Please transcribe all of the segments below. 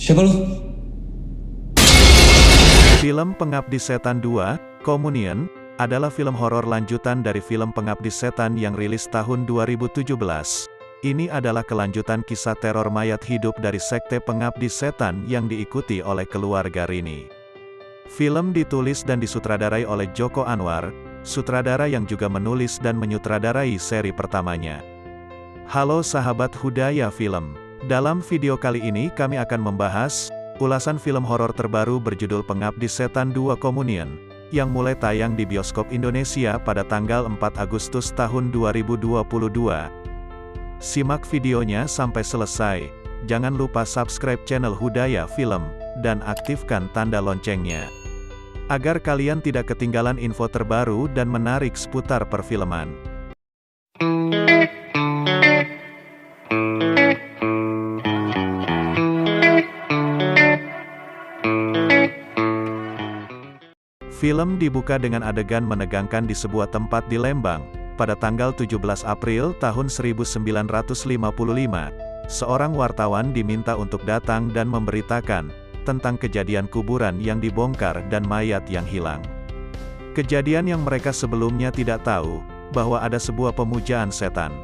Siapa lu? Film Pengabdi Setan 2, Communion, adalah film horor lanjutan dari film Pengabdi Setan yang rilis tahun 2017. Ini adalah kelanjutan kisah teror mayat hidup dari sekte Pengabdi Setan yang diikuti oleh keluarga Rini. Film ditulis dan disutradarai oleh Joko Anwar, sutradara yang juga menulis dan menyutradarai seri pertamanya. Halo sahabat Hudaya Film. Dalam video kali ini kami akan membahas ulasan film horor terbaru berjudul Pengabdi Setan 2 Communion, yang mulai tayang di bioskop Indonesia pada tanggal 4 Agustus tahun 2022. Simak videonya sampai selesai. Jangan lupa subscribe channel Hudaya Film, dan aktifkan tanda loncengnya, agar kalian tidak ketinggalan info terbaru dan menarik seputar perfilman. Film dibuka dengan adegan menegangkan di sebuah tempat di Lembang. Pada tanggal 17 April tahun 1955, seorang wartawan diminta untuk datang dan memberitakan tentang kejadian kuburan yang dibongkar dan mayat yang hilang. Kejadian yang mereka sebelumnya tidak tahu, bahwa ada sebuah pemujaan setan.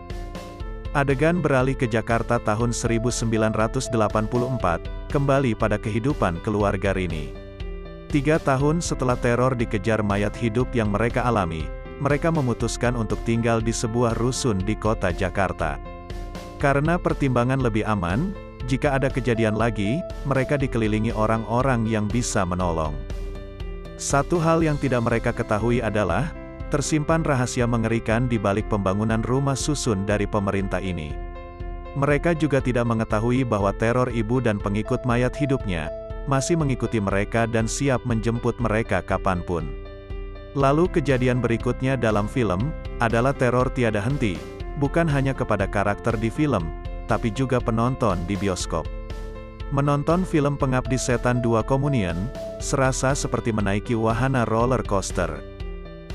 Adegan beralih ke Jakarta tahun 1984, kembali pada kehidupan keluarga Rini. 3 tahun setelah teror dikejar mayat hidup yang mereka alami, mereka memutuskan untuk tinggal di sebuah rusun di kota Jakarta. Karena pertimbangan lebih aman, jika ada kejadian lagi, mereka dikelilingi orang-orang yang bisa menolong. Satu hal yang tidak mereka ketahui adalah, tersimpan rahasia mengerikan di balik pembangunan rumah susun dari pemerintah ini. Mereka juga tidak mengetahui bahwa teror ibu dan pengikut mayat hidupnya masih mengikuti mereka dan siap menjemput mereka kapanpun. Lalu kejadian berikutnya dalam film, adalah teror tiada henti, bukan hanya kepada karakter di film, tapi juga penonton di bioskop. Menonton film Pengabdi Setan 2 Communion, serasa seperti menaiki wahana roller coaster.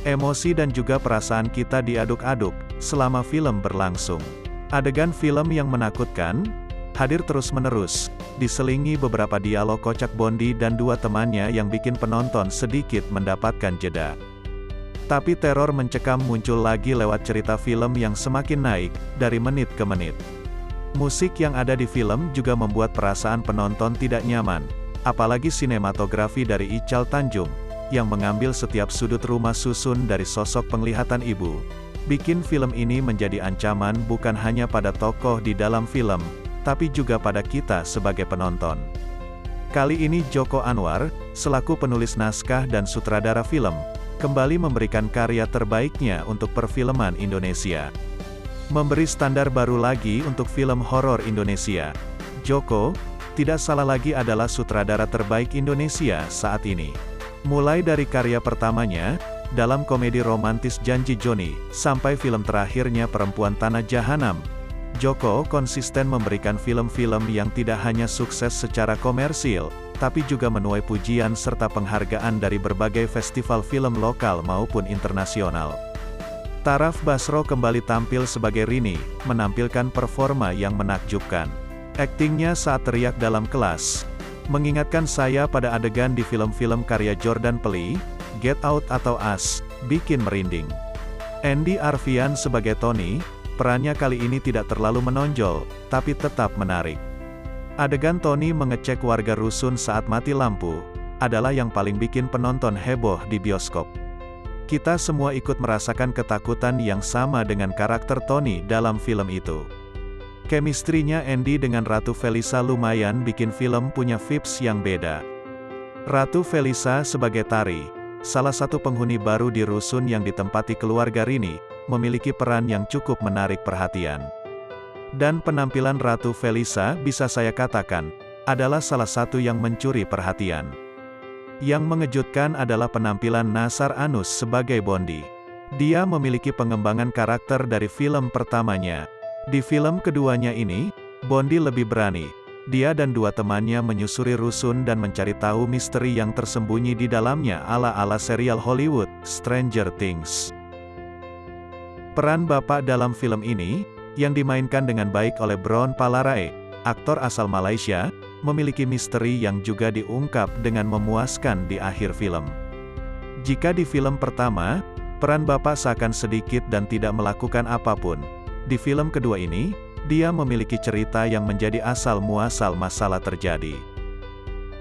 Emosi dan juga perasaan kita diaduk-aduk, selama film berlangsung. Adegan film yang menakutkan hadir terus-menerus, diselingi beberapa dialog kocak Bondi dan dua temannya yang bikin penonton sedikit mendapatkan jeda. Tapi teror mencekam muncul lagi lewat cerita film yang semakin naik, dari menit ke menit. Musik yang ada di film juga membuat perasaan penonton tidak nyaman, apalagi sinematografi dari Ical Tanjung, yang mengambil setiap sudut rumah susun dari sosok penglihatan ibu, bikin film ini menjadi ancaman bukan hanya pada tokoh di dalam film, tapi juga pada kita sebagai penonton. Kali ini Joko Anwar, selaku penulis naskah dan sutradara film, kembali memberikan karya terbaiknya untuk perfilman Indonesia. Memberi standar baru lagi untuk film horor Indonesia. Joko, tidak salah lagi adalah sutradara terbaik Indonesia saat ini. Mulai dari karya pertamanya, dalam komedi romantis Janji Joni, sampai film terakhirnya Perempuan Tanah Jahanam, Joko konsisten memberikan film-film yang tidak hanya sukses secara komersil, tapi juga menuai pujian serta penghargaan dari berbagai festival film lokal maupun internasional. Taraf Basro kembali tampil sebagai Rini, menampilkan performa yang menakjubkan. Aktingnya saat teriak dalam kelas, mengingatkan saya pada adegan di film-film karya Jordan Peele, Get Out atau Us, bikin merinding. Andy Arfian sebagai Tony, perannya kali ini tidak terlalu menonjol, tapi tetap menarik. Adegan Tony mengecek warga rusun saat mati lampu, adalah yang paling bikin penonton heboh di bioskop. Kita semua ikut merasakan ketakutan yang sama dengan karakter Tony dalam film itu. Chemistry-nya Andy dengan Ratu Felisa lumayan bikin film punya vibes yang beda. Ratu Felisa sebagai Tari, salah satu penghuni baru di rusun yang ditempati keluarga Rini, memiliki peran yang cukup menarik perhatian. Dan penampilan Ratu Felisa bisa saya katakan, adalah salah satu yang mencuri perhatian. Yang mengejutkan adalah penampilan Nasar Anus sebagai Bondi. Dia memiliki pengembangan karakter dari film pertamanya. Di film keduanya ini, Bondi lebih berani. Dia dan dua temannya menyusuri rusun dan mencari tahu misteri yang tersembunyi di dalamnya ala-ala serial Hollywood, Stranger Things. Peran bapak dalam film ini, yang dimainkan dengan baik oleh Bron Palarae, aktor asal Malaysia, memiliki misteri yang juga diungkap dengan memuaskan di akhir film. Jika di film pertama, peran bapak seakan sedikit dan tidak melakukan apapun, di film kedua ini, dia memiliki cerita yang menjadi asal-muasal masalah terjadi.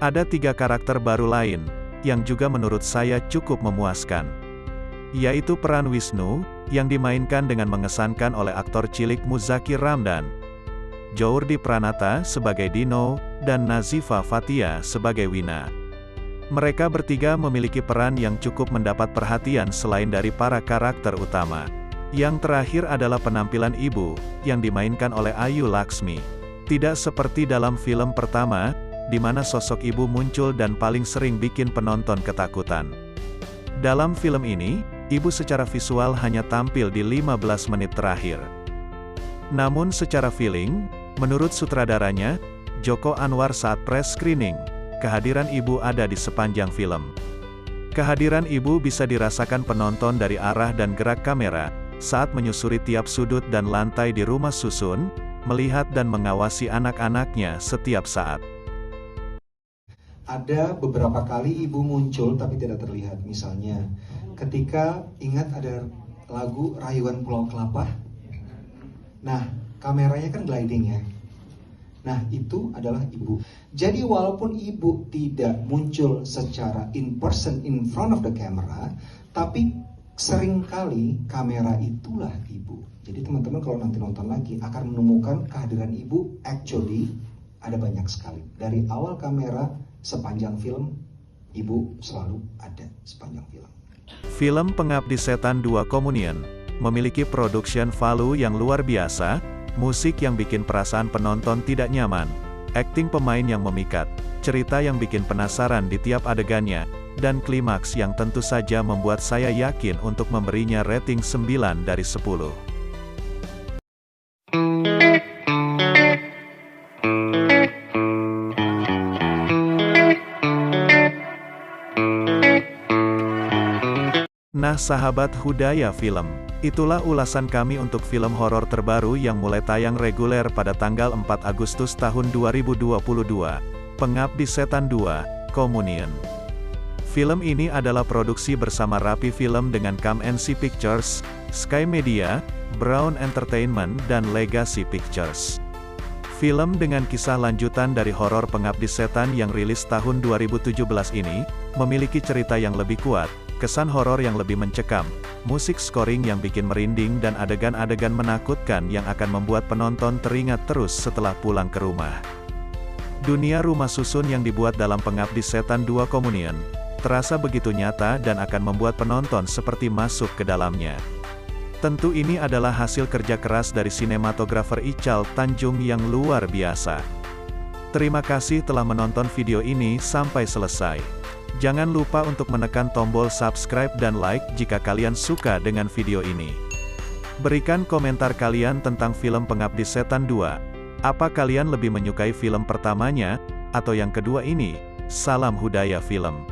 Ada 3 karakter baru lain, yang juga menurut saya cukup memuaskan. Yaitu peran Wisnu, yang dimainkan dengan mengesankan oleh aktor cilik Muzakir Ramdan, Djourdi Pranata sebagai Dino, dan Nazifa Fathia sebagai Wina. Mereka bertiga memiliki peran yang cukup mendapat perhatian selain dari para karakter utama. Yang terakhir adalah penampilan ibu, yang dimainkan oleh Ayu Laksmi. Tidak seperti dalam film pertama, di mana sosok ibu muncul dan paling sering bikin penonton ketakutan. Dalam film ini, ibu secara visual hanya tampil di 15 menit terakhir. Namun secara feeling, menurut sutradaranya, Joko Anwar saat press screening, kehadiran ibu ada di sepanjang film. Kehadiran ibu bisa dirasakan penonton dari arah dan gerak kamera, saat menyusuri tiap sudut dan lantai di rumah susun, melihat dan mengawasi anak-anaknya setiap saat. Ada beberapa kali ibu muncul tapi tidak terlihat. Misalnya, ketika ingat ada lagu Rayuan Pulau Kelapa. Nah, kameranya kan gliding ya. Nah, itu adalah ibu. Jadi walaupun ibu tidak muncul secara in person in front of the camera, tapi seringkali kamera itulah ibu. Jadi teman-teman kalau nanti nonton lagi akan menemukan kehadiran ibu actually ada banyak sekali. Dari awal kamera sepanjang film, ibu selalu ada sepanjang film. Film Pengabdi Setan 2 Communion memiliki production value yang luar biasa, musik yang bikin perasaan penonton tidak nyaman, akting pemain yang memikat, cerita yang bikin penasaran di tiap adegannya, dan klimaks yang tentu saja membuat saya yakin untuk memberinya rating 9 dari 10. Nah sahabat Hudaya Film, itulah ulasan kami untuk film horor terbaru yang mulai tayang reguler pada tanggal 4 Agustus tahun 2022, Pengabdi Setan 2, Communion. Film ini adalah produksi bersama Rapi Film dengan KamNC Pictures, Sky Media, Brown Entertainment dan Legacy Pictures. Film dengan kisah lanjutan dari horor Pengabdi Setan yang rilis tahun 2017 ini, memiliki cerita yang lebih kuat, kesan horor yang lebih mencekam, musik scoring yang bikin merinding dan adegan-adegan menakutkan yang akan membuat penonton teringat terus setelah pulang ke rumah. Dunia rumah susun yang dibuat dalam Pengabdi Setan 2 Communion, terasa begitu nyata dan akan membuat penonton seperti masuk ke dalamnya. Tentu ini adalah hasil kerja keras dari sinematografer Ical Tanjung yang luar biasa. Terima kasih telah menonton video ini sampai selesai. Jangan lupa untuk menekan tombol subscribe dan like jika kalian suka dengan video ini. Berikan komentar kalian tentang film Pengabdi Setan 2. Apa kalian lebih menyukai film pertamanya, atau yang kedua ini? Salam Hudaya Film.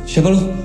Siapa lu?